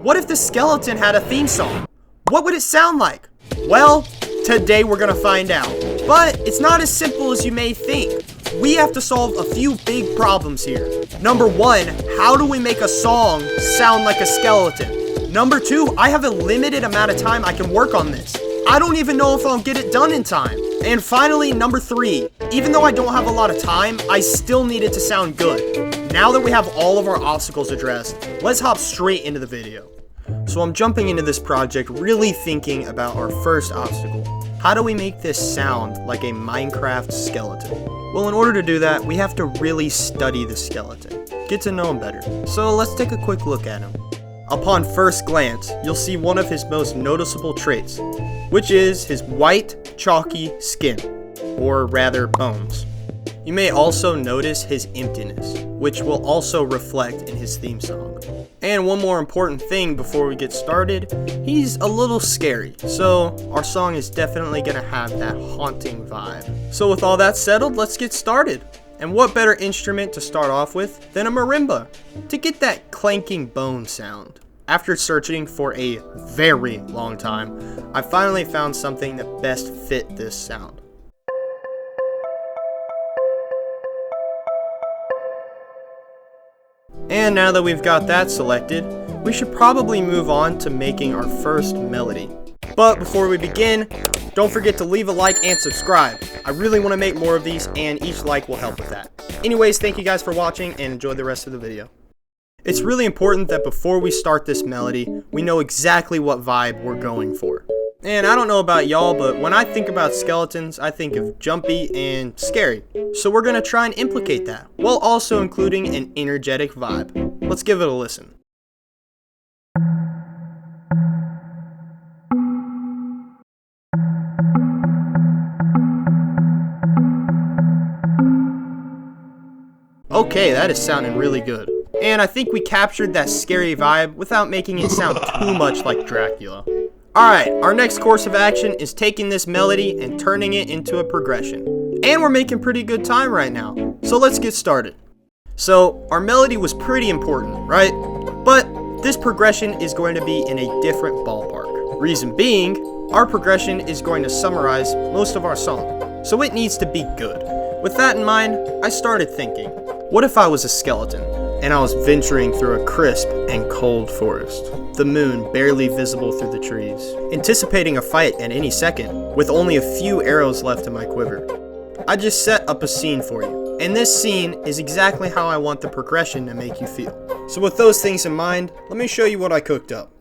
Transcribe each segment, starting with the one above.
What if the skeleton had a theme song? What would it sound like? Well, today we're gonna find out. But it's not as simple as you may think. We have to solve a few big problems here. Number one, how do we make a song sound like a skeleton? Number two, I have a limited amount of time I can work on this. I don't even know if I'll get it done in time. And finally, number three, even though I don't have a lot of time, I still need it to sound good. Now that we have all of our obstacles addressed, let's hop straight into the video. So I'm jumping into this project really thinking about our first obstacle. How do we make this sound like a Minecraft skeleton? Well, in order to do that, we have to really study the skeleton, get to know him better. So let's take a quick look at him. Upon first glance, you'll see one of his most noticeable traits, which is his white, chalky skin, or rather bones. You may also notice his emptiness, which will also reflect in his theme song. And one more important thing before we get started, he's a little scary, so our song is definitely gonna have that haunting vibe. So with all that settled, let's get started. And what better instrument to start off with than a marimba, to get that clanking bone sound. After searching for a very long time, I finally found something that best fit this sound. And now that we've got that selected, we should probably move on to making our first melody. But before we begin, don't forget to leave a like and subscribe. I really want to make more of these, and each like will help with that. Anyways, thank you guys for watching, and enjoy the rest of the video. It's really important that before we start this melody, we know exactly what vibe we're going for. And I don't know about y'all, but when I think about skeletons, I think of jumpy and scary. So we're gonna try and implicate that, while also including an energetic vibe. Let's give it a listen. Okay, that is sounding really good. And I think we captured that scary vibe without making it sound too much like Dracula. Alright, our next course of action is taking this melody and turning it into a progression. And we're making pretty good time right now, so let's get started. So, our melody was pretty important, right? But this progression is going to be in a different ballpark. Reason being, our progression is going to summarize most of our song, so it needs to be good. With that in mind, I started thinking, what if I was a skeleton, and I was venturing through a crisp and cold forest? The moon barely visible through the trees, anticipating a fight at any second, with only a few arrows left in my quiver. I just set up a scene for you, and this scene is exactly how I want the progression to make you feel. So with those things in mind, let me show you what I cooked up.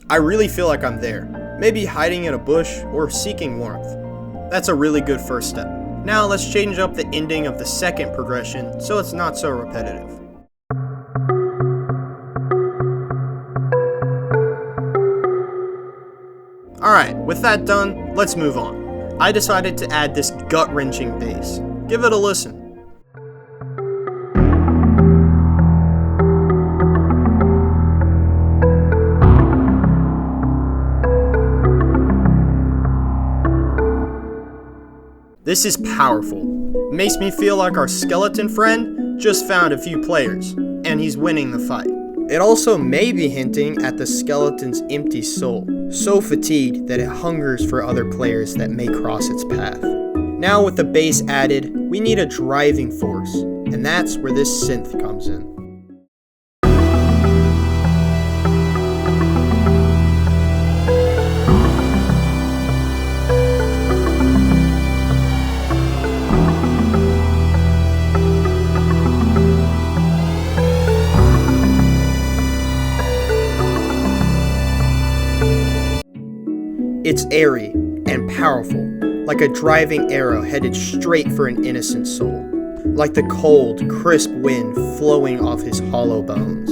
I really feel like I'm there, maybe hiding in a bush or seeking warmth. That's a really good first step. Now let's change up the ending of the second progression so it's not so repetitive. Alright, with that done, let's move on. I decided to add this gut-wrenching bass. Give it a listen. This is powerful. It makes me feel like our skeleton friend just found a few players, and he's winning the fight. It also may be hinting at the skeleton's empty soul, so fatigued that it hungers for other players that may cross its path. Now with the bass added, we need a driving force, and that's where this synth comes in. It's airy and powerful, like a driving arrow headed straight for an innocent soul, like the cold, crisp wind flowing off his hollow bones.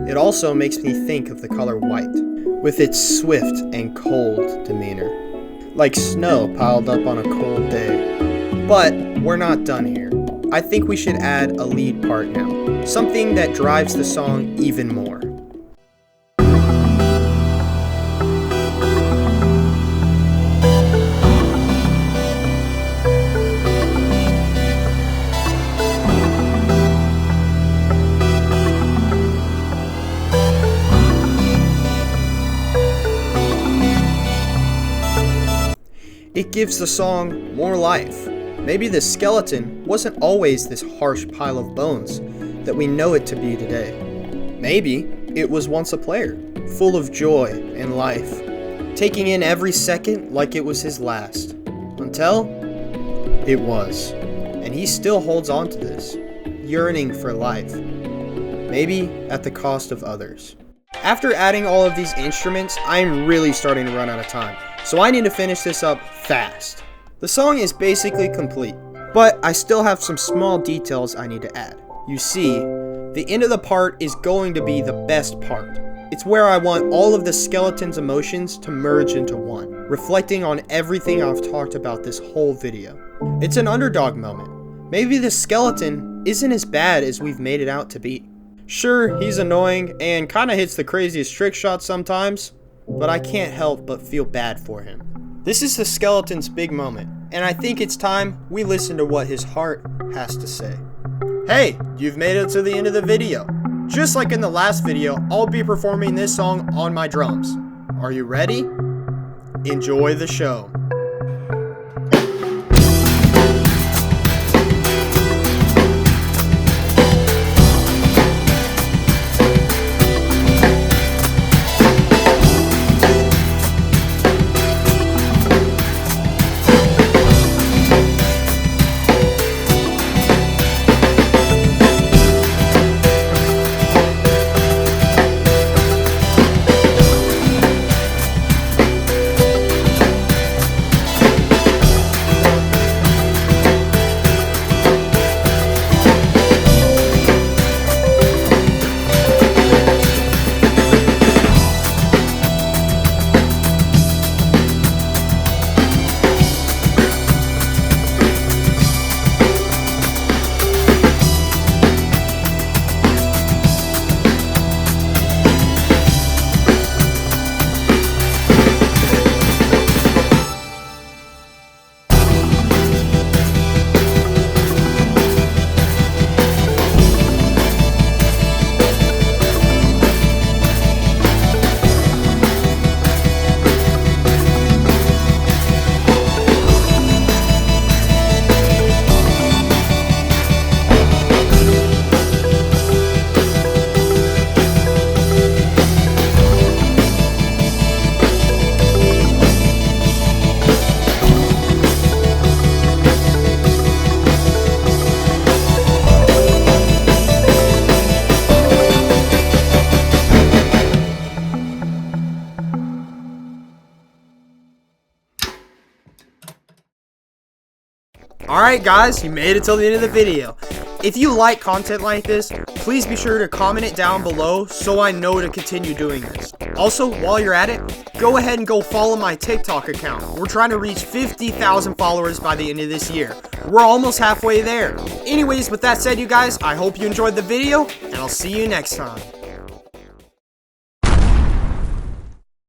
It also makes me think of the color white, with its swift and cold demeanor, like snow piled up on a cold day. But we're not done here. I think we should add a lead part now, something that drives the song even more. It gives the song more life. Maybe the skeleton wasn't always this harsh pile of bones that we know it to be today. Maybe it was once a player, full of joy and life, taking in every second like it was his last. Until it was. And he still holds on to this, yearning for life. Maybe at the cost of others. After adding all of these instruments, I'm really starting to run out of time, so I need to finish this up fast. The song is basically complete, but I still have some small details I need to add. You see, the end of the part is going to be the best part. It's where I want all of the skeleton's emotions to merge into one, reflecting on everything I've talked about this whole video. It's an underdog moment. Maybe the skeleton isn't as bad as we've made it out to be. Sure, he's annoying and kinda hits the craziest trick shots sometimes, but I can't help but feel bad for him. This is the skeleton's big moment, and I think it's time we listen to what his heart has to say. Hey, you've made it to the end of the video. Just like in the last video, I'll be performing this song on my drums. Are you ready? Enjoy the show. Alright guys, you made it till the end of the video. If you like content like this, please be sure to comment it down below so I know to continue doing this. Also, while you're at it, go ahead and go follow my TikTok account. We're trying to reach 50,000 followers by the end of this year. We're almost halfway there. Anyways, with that said, you guys, I hope you enjoyed the video, and I'll see you next time.